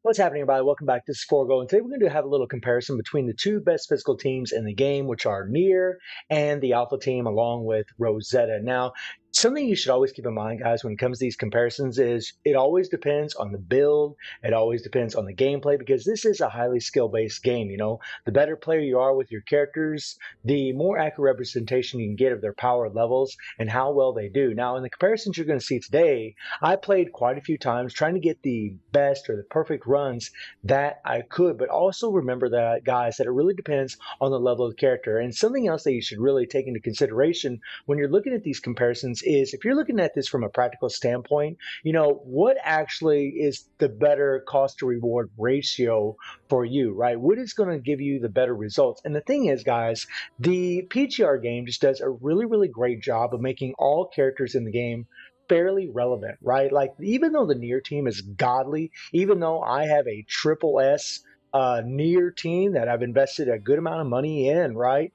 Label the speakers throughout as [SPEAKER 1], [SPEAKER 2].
[SPEAKER 1] What's happening, everybody? Welcome back. This is Forgo, and today we're going to have a little comparison between the two best physical teams in the game, which are Nier and the Alpha team, along with Rosetta. Now, something you should always keep in mind, guys, when it comes to these comparisons is it always depends on the build. It always depends on the gameplay, because this is a highly skill-based game. The better player you are with your characters, the more accurate representation you can get of their power levels and how well they do. Now, in the comparisons you're going to see today, I played quite a few times trying to get the best or the perfect runs that I could, but also remember that, guys, that it really depends on the level of the character. And something else that you should really take into consideration when you're looking at these comparisons is if you're looking at this from a practical standpoint, what actually is the better cost to reward ratio for you, right? What is going to give you the better results? And the thing is, guys, the PGR game just does a really, really great job of making all characters in the game fairly relevant, right? Like, even though the Nier team is godly, even though I have a triple S Nier team that I've invested a good amount of money in, right?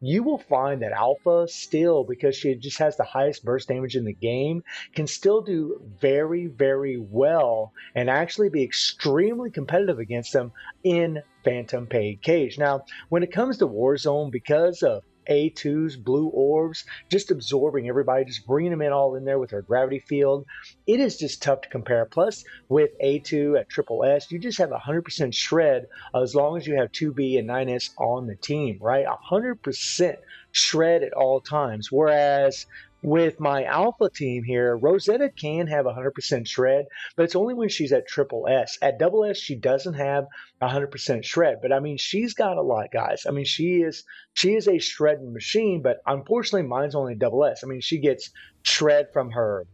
[SPEAKER 1] You will find that Alpha still, because she just has the highest burst damage in the game, can still do very, very well and actually be extremely competitive against them in Phantom Pain Cage. Now, when it comes to Warzone, because of A2's blue orbs, just absorbing everybody, just bringing them all in there with her gravity field, it is just tough to compare. Plus, with A2 at Triple S, you just have 100% shred as long as you have 2B and 9S on the team, right? 100% shred at all times. Whereas with my Alpha team here, Rosetta can have 100% shred, but it's only when she's at Triple S. At Double S, she doesn't have 100% shred, but I mean, she's got a lot, guys. I mean, she is a shredding machine, but unfortunately, mine's only Double S. I mean, she gets shred from her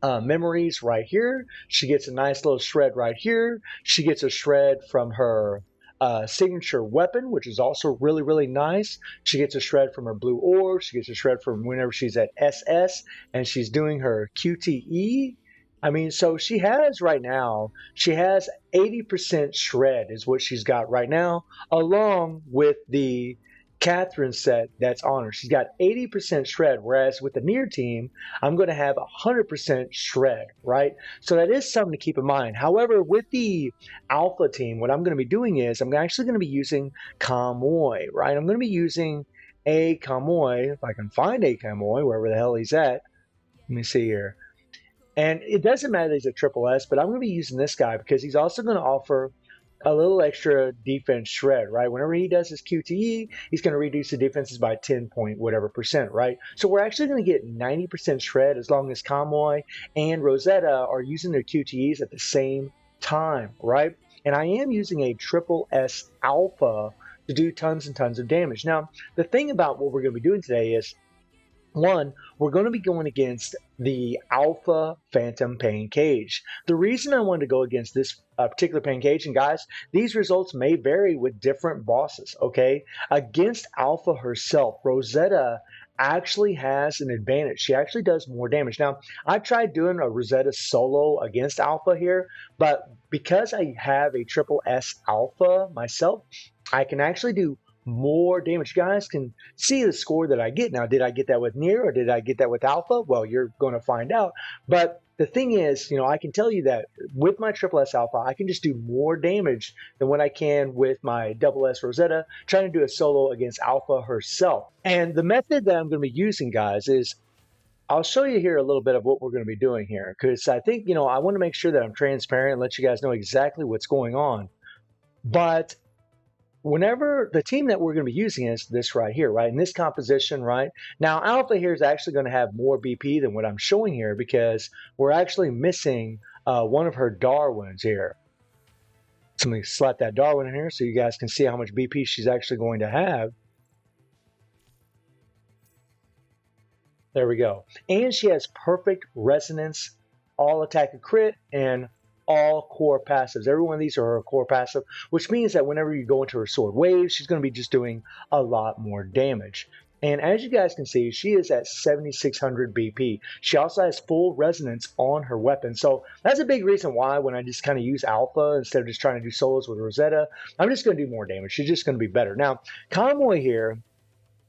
[SPEAKER 1] memories right here. She gets a nice little shred right here. She gets a shred from her signature weapon, which is also really, really nice. She gets a shred from her blue orb. She gets a shred from whenever she's at SS and she's doing her QTE. I mean, so she has right now, she has 80% shred is what she's got right now, along with the Catherine set that's on her. She's got 80% shred, whereas with the Nier team, I'm going to have 100% shred, right? So that is something to keep in mind. However, with the Alpha team, what I'm going to be doing is I'm actually going to be using Kamoy, right? I'm going to be using a Kamoy, if I can find a Kamoy, wherever the hell he's at. Let me see here. And it doesn't matter that he's a triple S, but I'm going to be using this guy because he's also going to offer a little extra defense shred, right? Whenever he does his QTE, he's going to reduce the defenses by 10 point whatever percent, right? So we're actually going to get 90% shred as long as Kamoy and Rosetta are using their QTEs at the same time, right? And I am using a triple S alpha to do tons and tons of damage. Now, the thing about what we're going to be doing today is, one, we're going to be going against the Alpha Phantom Pain Cage. The reason I wanted to go against this particular Pain Cage, and guys, these results may vary with different bosses, okay? Against Alpha herself, Rosetta actually has an advantage. She actually does more damage. Now, I tried doing a Rosetta solo against Alpha here, but because I have a triple S Alpha myself, I can actually do more damage. You guys can see the score that I get. Now, did I get that with Nier or did I get that with Alpha? Well, you're going to find out. But the thing is, I can tell you that with my triple S Alpha, I can just do more damage than what I can with my double S Rosetta trying to do a solo against Alpha herself. And the method that I'm going to be using, guys, is I'll show you here a little bit of what we're going to be doing here, because I think, I want to make sure that I'm transparent and let you guys know exactly what's going on. But whenever the team that we're going to be using is this right here, right? In this composition, right? Now, Alpha here is actually going to have more BP than what I'm showing here because we're actually missing one of her Darwins here. So let me slap that Darwin in here so you guys can see how much BP she's actually going to have. There we go. And she has perfect resonance, all attack and crit, and all core passives. Every one of these are her core passive, which means that whenever you go into her sword wave, she's going to be just doing a lot more damage. And as you guys can see, she is at 7,600 BP. She also has full resonance on her weapon. So that's a big reason why when I just kind of use Alpha instead of just trying to do solos with Rosetta, I'm just going to do more damage. She's just going to be better. Now, Convoy here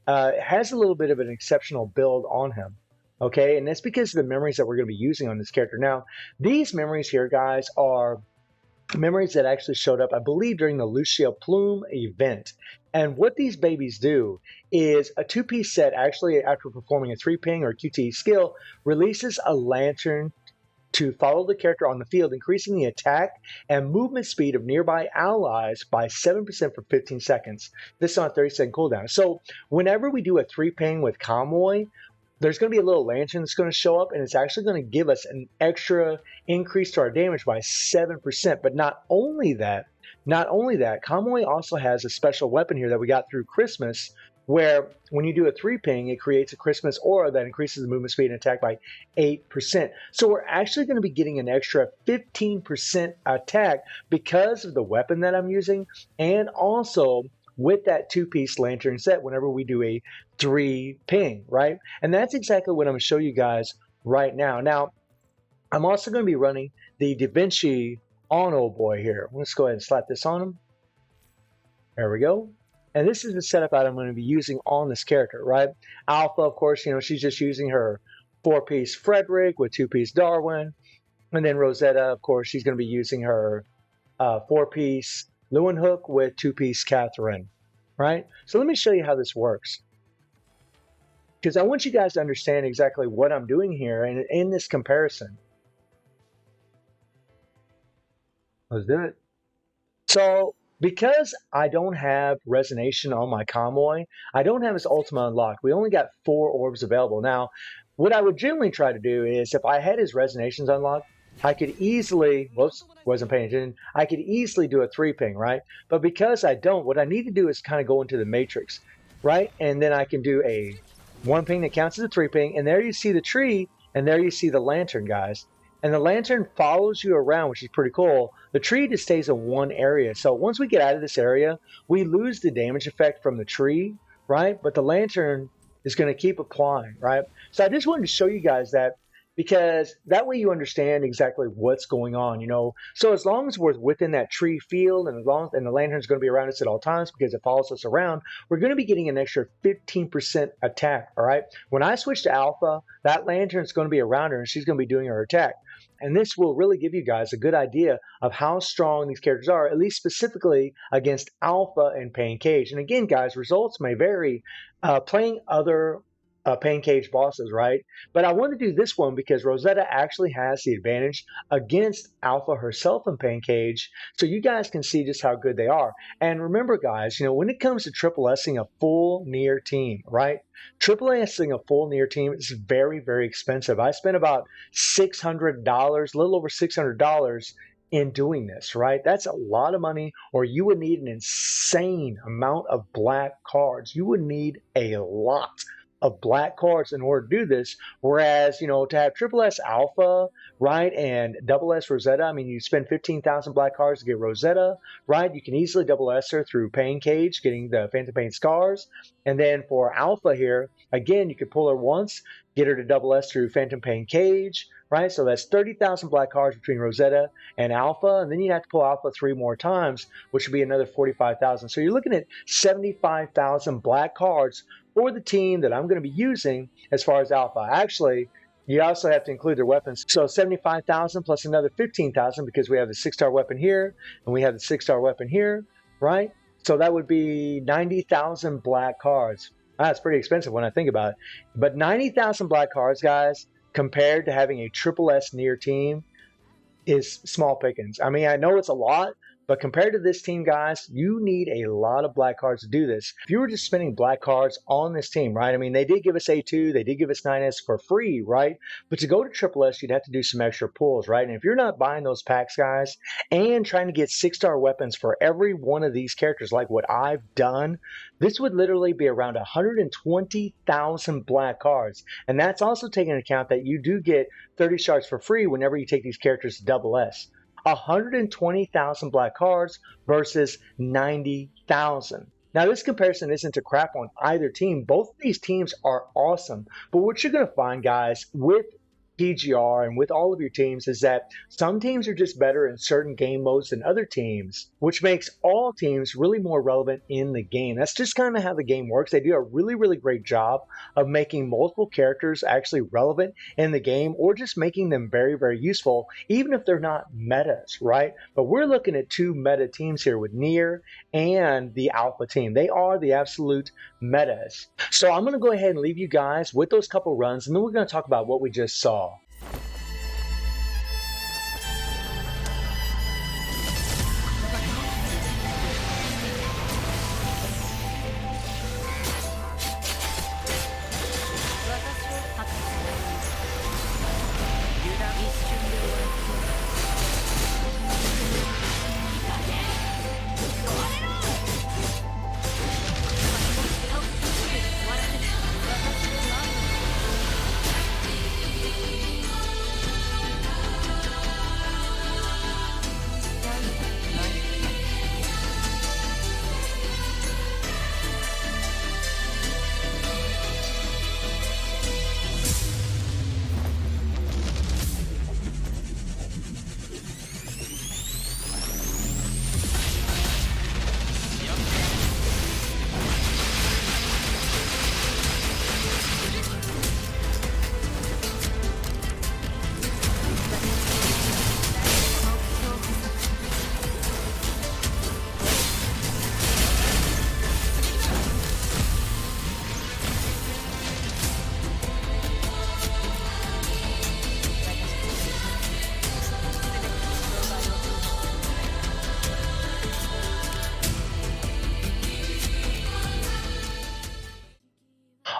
[SPEAKER 1] has a little bit of an exceptional build on him. Okay, and that's because of the memories that we're going to be using on this character. Now, these memories here, guys, are memories that actually showed up, I believe, during the Lucia Plume event. And what these babies do is a two-piece set actually, after performing a 3-ping or QT skill, releases a lantern to follow the character on the field, increasing the attack and movement speed of nearby allies by 7% for 15 seconds. This is on a 30-second cooldown. So whenever we do a 3-ping with Convoy, there's going to be a little lantern that's going to show up, and it's actually going to give us an extra increase to our damage by 7%. But not only that, Convoy also has a special weapon here that we got through Christmas, where when you do a 3-ping, it creates a Christmas aura that increases the movement speed and attack by 8%. So we're actually going to be getting an extra 15% attack because of the weapon that I'm using, and also with that 2-piece lantern set whenever we do a 3-ping, right? And that's exactly what I'm going to show you guys right now. Now, I'm also going to be running the Da Vinci on old boy here. Let's go ahead and slap this on him. There we go. And this is the setup that I'm going to be using on this character, right? Alpha, of course, she's just using her 4-piece Frederick with 2-piece Darwin. And then Rosetta, of course, she's going to be using her 4-piece Leeuwenhoek with 2-piece Catherine, right? So let me show you how this works, because I want you guys to understand exactly what I'm doing here and in this comparison. Let's do it. So because I don't have Resonation on my Convoy, I don't have his Ultima unlocked. We only got 4 orbs available. Now, what I would generally try to do is, if I had his Resonations unlocked, I could easily, whoops, wasn't paying attention, I could easily do a 3-ping, right? But because I don't, what I need to do is kind of go into the matrix, right? And then I can do a 1-ping that counts as a 3-ping, and there you see the tree, and there you see the lantern, guys. And the lantern follows you around, which is pretty cool. The tree just stays in one area. So once we get out of this area, we lose the damage effect from the tree, right? But the lantern is going to keep applying, right? So I just wanted to show you guys that, because that way you understand exactly what's going on, So as long as we're within that tree field, and the lantern's going to be around us at all times because it follows us around, we're going to be getting an extra 15% attack, all right? When I switch to Alpha, that lantern's going to be around her, and she's going to be doing her attack. And this will really give you guys a good idea of how strong these characters are, at least specifically against Alpha and Pain Cage. And again, guys, results may vary playing other Pain Cage bosses, right? But I want to do this one because Rosetta actually has the advantage against Alpha herself in Pain Cage, so you guys can see just how good they are. And remember, guys, when it comes to triple S-ing a full Nier team, right? Triple S-ing a full Nier team is very, very expensive. I spent about $600, a little over $600 in doing this, right? That's a lot of money, or you would need an insane amount of black cards. You would need a lot of black cards in order to do this. Whereas, to have triple S Alpha, right, and double S Rosetta, I mean, you spend 15,000 black cards to get Rosetta, right? You can easily double S her through Pain Cage, getting the Phantom Pain Scars. And then for Alpha here, again, you could pull her once, get her to double S through Phantom Pain Cage, right? So that's 30,000 black cards between Rosetta and Alpha, and then you have to pull Alpha 3 more times, which would be another 45,000. So you're looking at 75,000 black cards for the team that I'm going to be using as far as Alpha. Actually, you also have to include their weapons. So 75,000 plus another 15,000, because we have the 6-star weapon here and we have the 6-star weapon here, right? So that would be 90,000 black cards. That's pretty expensive when I think about it. But 90,000 black cards, guys, compared to having a triple S Nier team, is small pickings. I mean, I know it's a lot, but compared to this team, guys, you need a lot of black cards to do this. If you were just spending black cards on this team, right? I mean, they did give us A2, they did give us 9S for free, right? But to go to Triple S, you'd have to do some extra pulls, right? And if you're not buying those packs, guys, and trying to get 6-star weapons for every one of these characters, like what I've done, this would literally be around 120,000 black cards. And that's also taking into account that you do get 30 shards for free whenever you take these characters to double S. 120,000 black cards versus 90,000. Now, this comparison isn't to crap on either team. Both of these teams are awesome. But what you're going to find, guys, with PGR and with all of your teams is that some teams are just better in certain game modes than other teams, which makes all teams really more relevant in the game. That's just kind of how the game works. They do a really, really great job of making multiple characters actually relevant in the game, or just making them very, very useful, even if they're not metas, right? But we're looking at two meta teams here with Nier and the Alpha team. They are the absolute metas. So I'm going to go ahead and leave you guys with those couple runs, and then we're going to talk about what we just saw.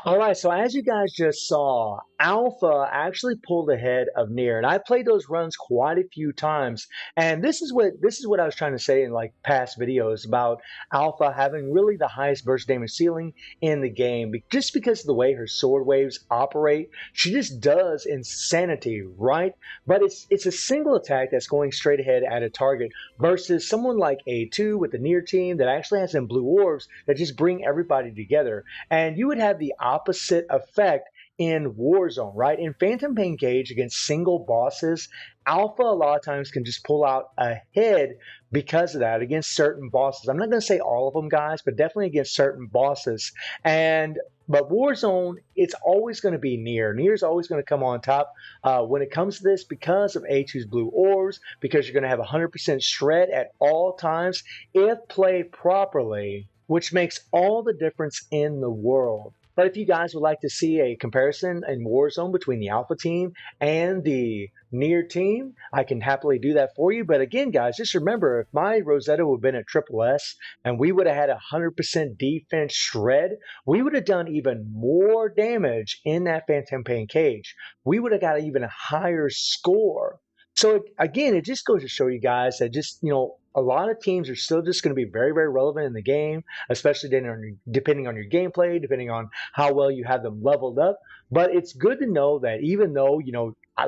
[SPEAKER 1] All right, so as you guys just saw, Alpha actually pulled ahead of Nier, and I played those runs quite a few times. And this is what I was trying to say in like past videos about Alpha having really the highest burst damage ceiling in the game, just because of the way her sword waves operate. She just does insanity, right? But it's a single attack that's going straight ahead at a target versus someone like A2 with the Nier team that actually has some blue orbs that just bring everybody together. And you would have the opposite effect in Warzone, right? In Phantom Pain Cage against single bosses, Alpha a lot of times can just pull out ahead because of that against certain bosses. I'm not going to say all of them, guys, but definitely against certain bosses. But Warzone, it's always going to be Nier. Nier's always going to come on top when it comes to this because of A2's blue orbs, because you're going to have 100% shred at all times if played properly, which makes all the difference in the world. But if you guys would like to see a comparison in Warzone between the Alpha team and the Nier team, I can happily do that for you. But again, guys, just remember, if my Rosetta would have been at Triple S and we would have had 100% defense shred, we would have done even more damage in that Phantom Pain Cage. We would have got even a higher score. So again, it just goes to show you guys that just, a lot of teams are still just going to be very, very relevant in the game, especially depending on your gameplay, depending on how well you have them leveled up. But it's good to know that even though,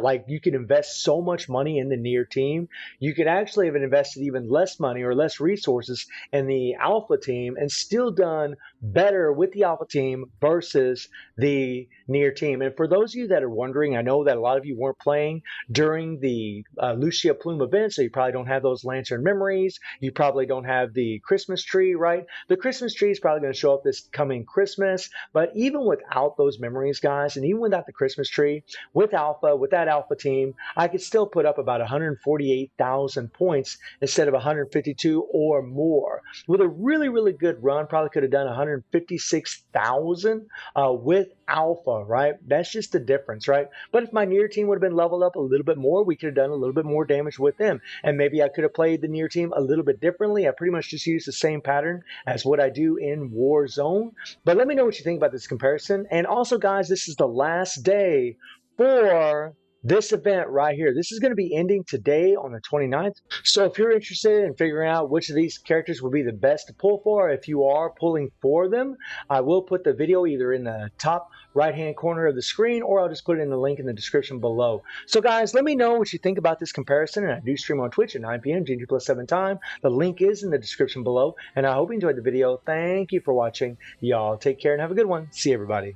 [SPEAKER 1] like you can invest so much money in the Nier team, you could actually have invested even less money or less resources in the Alpha team and still done better with the Alpha team versus the Nier team. And for those of you that are wondering, I know that a lot of you weren't playing during the Lucia Plume event, so you probably don't have those lantern memories. You probably don't have the Christmas tree, right? The Christmas tree is probably going to show up this coming Christmas, but even without those memories, guys, and even without the Christmas tree, with Alpha, with that Alpha team, I could still put up about 148,000 points instead of 152 or more. With a really, really good run, probably could have done 156,000 with Alpha, right? That's just the difference, right? But if my Nier team would have been leveled up a little bit more, we could have done a little bit more damage with them. And maybe I could have played the Nier team a little bit differently. I pretty much just used the same pattern as what I do in Warzone. But let me know what you think about this comparison. And also, guys, this is the last day for this event right here. This is going to be ending today on the 29th. So if you're interested in figuring out which of these characters would be the best to pull for, if you are pulling for them, I will put the video either in the top right hand corner of the screen, or I'll just put it in the link in the description below. So guys, let me know what you think about this comparison, and I do stream on Twitch at 9 p.m. GG+7 time. The link is in the description below, and I hope you enjoyed the video. Thank you for watching. Y'all take care and have a good one. See everybody.